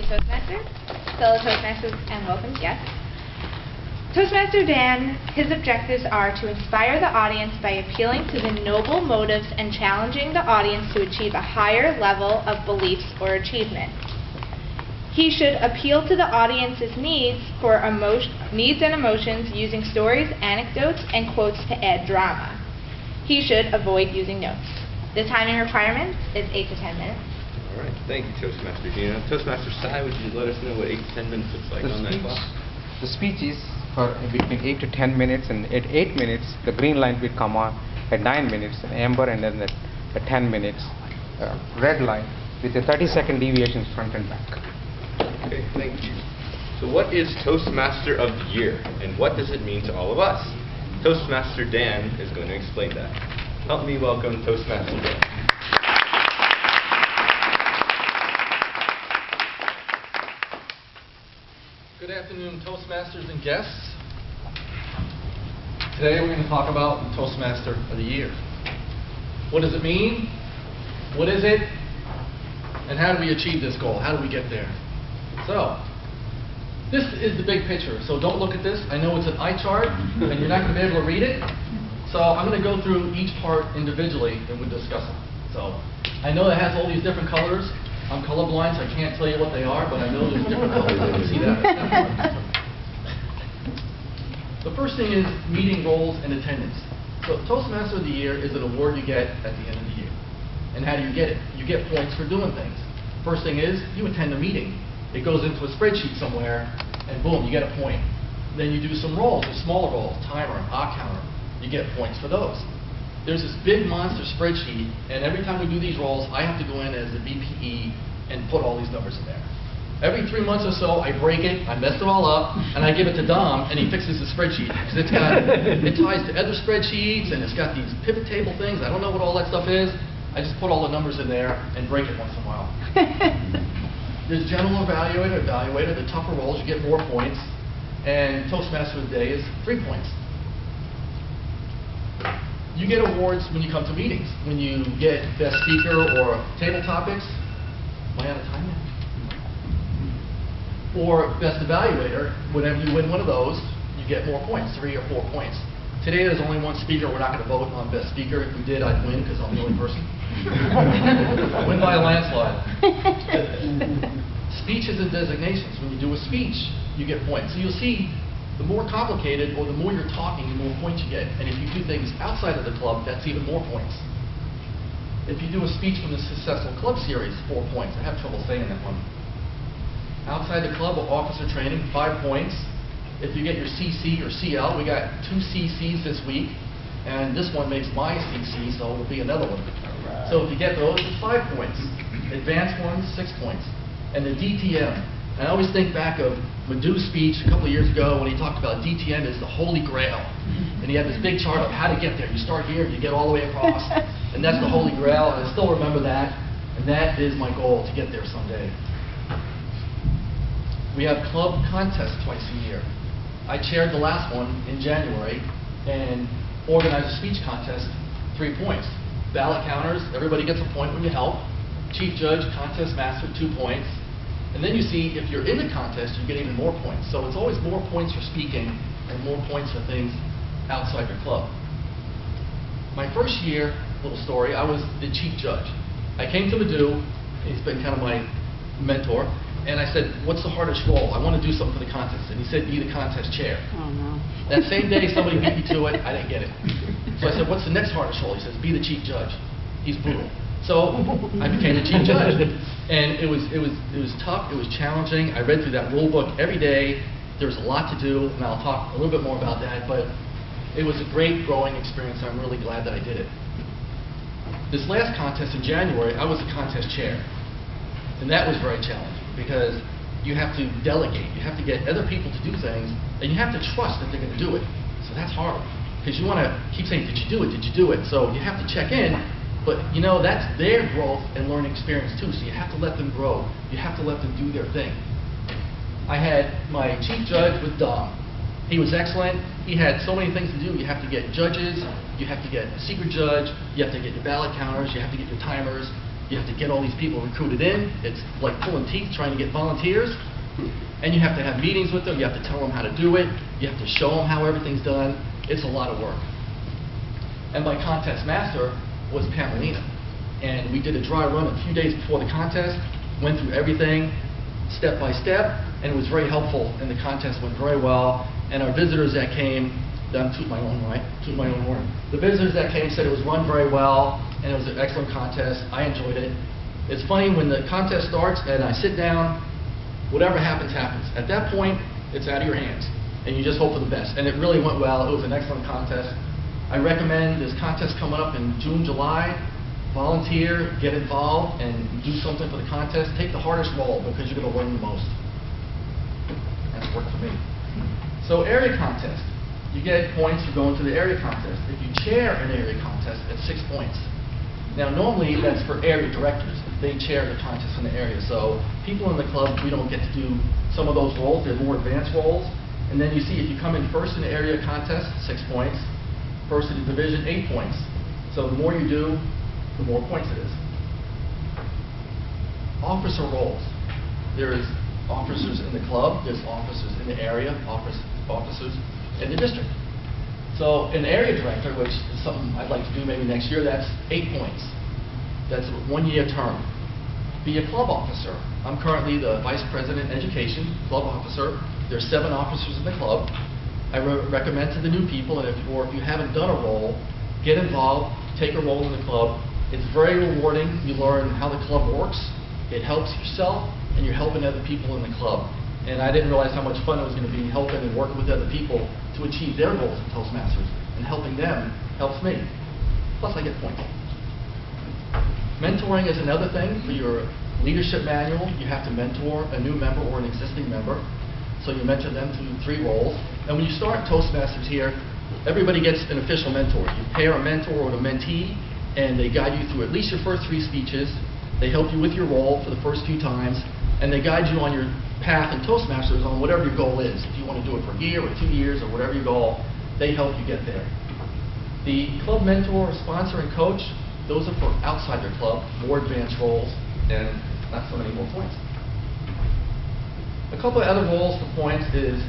Toastmasters, fellow Toastmasters, and welcome guests. Toastmaster Dan, his objectives are to inspire the audience by appealing to the noble motives and challenging the audience to achieve a higher level of beliefs or achievement. He should appeal to the audience's needs and emotions using stories, anecdotes, and quotes to add drama. He should avoid using notes. The timing requirement is 8 to 10 minutes. All right, thank you, Toastmaster Dina. Toastmaster Si, would you let us know what 8 to 10 minutes looks like on that clock? The speech is for between 8 to 10 minutes, and at 8 minutes, the green line will come on. At 9 minutes, an amber, and then at 10 minutes, red line with a 30-second deviation front and back. Okay, thank you. So what is Toastmaster of the Year, and what does it mean to all of us? Toastmaster Dan is going to explain that. Help me welcome Toastmaster Dan. Good afternoon, Toastmasters and guests. Today we're going to talk about the Toastmaster of the Year. What does it mean? What is it? And how do we achieve this goal? How do we get there? So, this is the big picture. So don't look at this. I know it's an eye chart, and you're not going to be able to read it. So I'm going to go through each part individually, and we'll discuss them. So I know it has all these different colors. I'm colorblind, so I can't tell you what they are, but I know there's different colors. I can see that. The first thing is meeting goals and attendance. So Toastmaster of the Year is an award you get at the end of the year. And how do you get it? You get points for doing things. First thing is you attend a meeting. It goes into a spreadsheet somewhere, and boom, you get a point. Then you do some rolls, smaller rolls, timer, odd counter. You get points for those. There's this big monster spreadsheet, and every time we do these rolls, I have to go in as a VPE and put all these numbers in there. Every 3 months or so, I break it, I mess it all up, and I give it to Dom, and he fixes the spreadsheet. Because it ties to other spreadsheets, and it's got these pivot table things. I don't know what all that stuff is. I just put all the numbers in there and break it once in a while. There's general evaluator, the tougher rolls, you get more points, and Toastmaster of the Day is 3 points. You get awards when you come to meetings. When you get best speaker or table topics, am I out of time now? Or best evaluator, whenever you win one of those, you get more points, 3 or 4 points. Today there's only one speaker. We're not going to vote on best speaker. If we did, I'd win because I'm the only person. Win by a landslide. Speeches and designations. When you do a speech, you get points. So you'll see the more complicated or the more you're talking, the more points you get. And if you do things outside of the club, that's even more points. If you do a speech from the Successful Club Series, 4 points. I have trouble saying that one. Outside the club or officer training, 5 points. If you get your CC or CL, we got 2 CCs this week, and this one makes my CC, so it'll be another one. Right. So if you get those, it's 5 points. Advanced ones, 6 points. And the DTM, I always think back of Madhu's speech a couple of years ago when he talked about DTM is the holy grail. And he had this big chart of how to get there. You start here, you get all the way across, and that's the holy grail, and I still remember that, and that is my goal, to get there someday. We have club contests twice a year. I chaired the last one in January and organized a speech contest, 3 points. Ballot counters, everybody gets a point when you help. Chief judge, contest master, 2 points. And then you see, if you're in the contest, you get even more points. So it's always more points for speaking and more points for things outside your club. My first year, little story, I was the chief judge. I came to Madhu, he's been kind of my mentor, and I said, what's the hardest role? I want to do something for the contest. And he said, be the contest chair. Oh, no. That same day, somebody beat me to it. I didn't get it. So I said, what's the next hardest role? He says, be the chief judge. He's brutal. So I became the chief judge, and it was tough. It was challenging. I read through that rule book every day. There was a lot to do, and I'll talk a little bit more about that. But it was a great growing experience. I'm really glad that I did it. This last contest in January, I was the contest chair, and that was very challenging because you have to delegate. You have to get other people to do things, and you have to trust that they're going to do it. So that's hard because you want to keep saying, did you do it? Did you do it? So you have to check in. But, you know, that's their growth and learning experience, too. So you have to let them grow. You have to let them do their thing. I had my chief judge with Dom. He was excellent. He had so many things to do. You have to get judges. You have to get a secret judge. You have to get your ballot counters. You have to get your timers. You have to get all these people recruited in. It's like pulling teeth trying to get volunteers. And you have to have meetings with them. You have to tell them how to do it. You have to show them how everything's done. It's a lot of work. And my contest master was Pamelina. And we did a dry run a few days before the contest, went through everything step by step, and it was very helpful, and the contest went very well. And our visitors that came, I'm tooting my own horn. The visitors that came said it was run very well, and it was an excellent contest. I enjoyed it. It's funny, when the contest starts and I sit down, whatever happens, happens. At that point, it's out of your hands, and you just hope for the best. And it really went well. It was an excellent contest. I recommend this contest coming up in June, July. Volunteer, get involved, and do something for the contest. Take the hardest role, because you're going to learn the most. That's worked for me. So area contest. You get points for going to the area contest. If you chair an area contest, it's 6 points. Now normally that's for area directors. They chair the contest in the area. So people in the club, we don't get to do some of those roles. They're more advanced roles. And then you see if you come in first in the area contest, 6 points. First in the division, 8 points. So the more you do, the more points it is. Officer roles. There is officers in the club, there's officers in the area, officers in the district. So an area director, which is something I'd like to do maybe next year, that's 8 points. That's a 1-year term. Be a club officer. I'm currently the Vice President Education, club officer. There's 7 officers in the club. I recommend to the new people, and if you haven't done a role, get involved, take a role in the club. It's very rewarding. You learn how the club works. It helps yourself, and you're helping other people in the club. And I didn't realize how much fun it was going to be helping and working with other people to achieve their goals in Toastmasters, and helping them helps me. Plus I get points. Mentoring is another thing. For your leadership manual, you have to mentor a new member or an existing member. So you mentor them through 3 roles. And when you start Toastmasters here, everybody gets an official mentor. You pair a mentor or a mentee, and they guide you through at least your first 3 speeches. They help you with your role for the first few times, and they guide you on your path in Toastmasters on whatever your goal is. If you want to do it for a year or 2 years or whatever your goal, they help you get there. The club mentor, sponsor, and coach, those are for outside your club, more advanced roles, and not so many more points. A couple of other roles for points is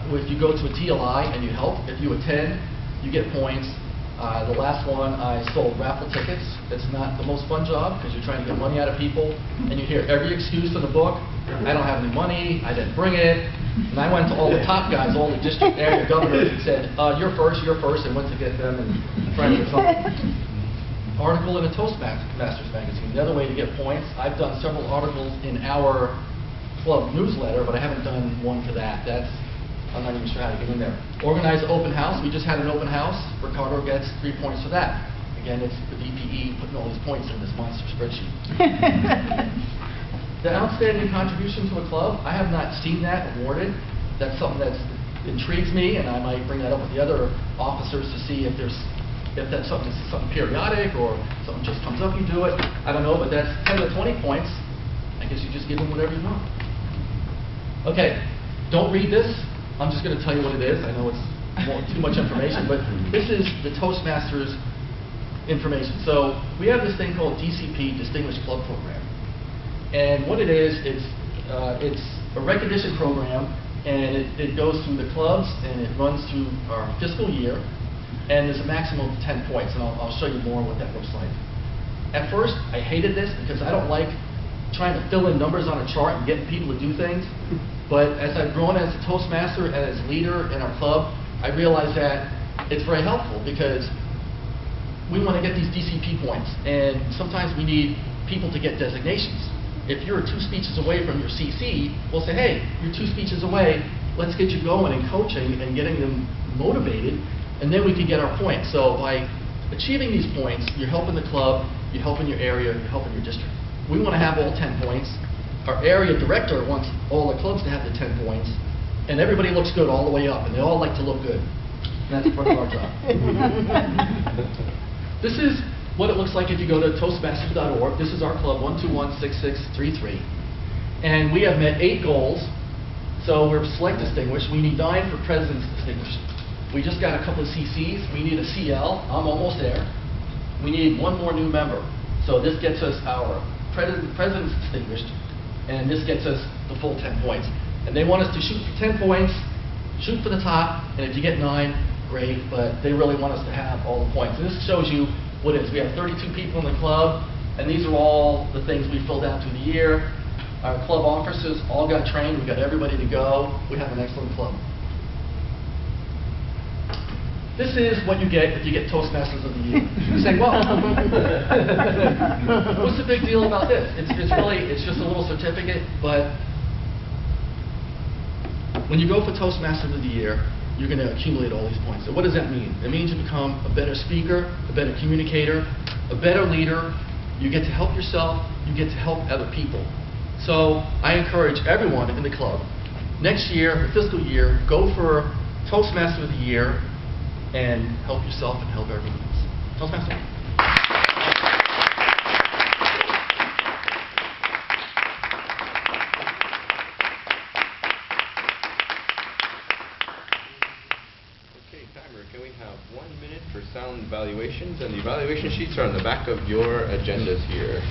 if you go to a TLI and you help, if you attend, you get points. The last one, I sold raffle tickets. It's not the most fun job because you're trying to get money out of people, and you hear every excuse in the book. I don't have any money, I didn't bring it. And I went to all the top guys, all the district area governors, and said, you're first, and went to get them and try to get something. Article in a Toastmasters magazine. The other way to get points, I've done several articles in our club newsletter, but I haven't done one for that. I'm not even sure how to get in there. Organize an open house. We just had an open house. Ricardo gets 3 points for that. Again, it's the DPE putting all these points in this monster spreadsheet. The outstanding contribution to a club, I have not seen that awarded. That's something that intrigues me, and I might bring that up with the other officers to see if that's something periodic or something just comes up, you do it. I don't know, but that's 10 to 20 points. I guess you just give them whatever you want. Okay, don't read this. I'm just going to tell you what it is. I know it's too much information, but this is the Toastmasters information. So we have this thing called DCP, Distinguished Club Program. And what it is, it's a recognition program, and it goes through the clubs, and it runs through our fiscal year, and there's a maximum of 10 points, and I'll show you more what that looks like. At first, I hated this because I don't like trying to fill in numbers on a chart and getting people to do things. But as I've grown as a Toastmaster and as a leader in our club, I realized that it's very helpful because we want to get these DCP points, and sometimes we need people to get designations. If you're 2 speeches away from your CC, we'll say, hey, you're 2 speeches away, let's get you going in coaching and getting them motivated, and then we can get our points. So by achieving these points, you're helping the club, you're helping your area, you're helping your district. We want to have all 10 points. Our area director wants all the clubs to have the 10 points, and everybody looks good all the way up, and they all like to look good. And that's part of our job. This is what it looks like if you go to Toastmasters.org. This is our club, 1216633. And we have met 8 goals. So we're select distinguished. We need 9 for president's distinguished. We just got a couple of CCs. We need a CL. I'm almost there. We need 1 more new member. So this gets us our president's distinguished, and this gets us the full 10 points. And they want us to shoot for 10 points, shoot for the top, and if you get 9, great, but they really want us to have all the points. And this shows you what it is. We have 32 people in the club, and these are all the things we filled out through the year. Our club officers all got trained. We got everybody to go. We have an excellent club. This is what you get if you get Toastmasters of the Year. You say, well, what's the big deal about this? It's just a little certificate, but when you go for Toastmasters of the Year, you're going to accumulate all these points. So what does that mean? It means you become a better speaker, a better communicator, a better leader. You get to help yourself. You get to help other people. So I encourage everyone in the club, next year, the fiscal year, go for Toastmaster of the Year and help yourself and help everyone else. Toastmaster. Okay, timer, can we have 1 minute for sound evaluations? And the evaluation sheets are on the back of your agendas here.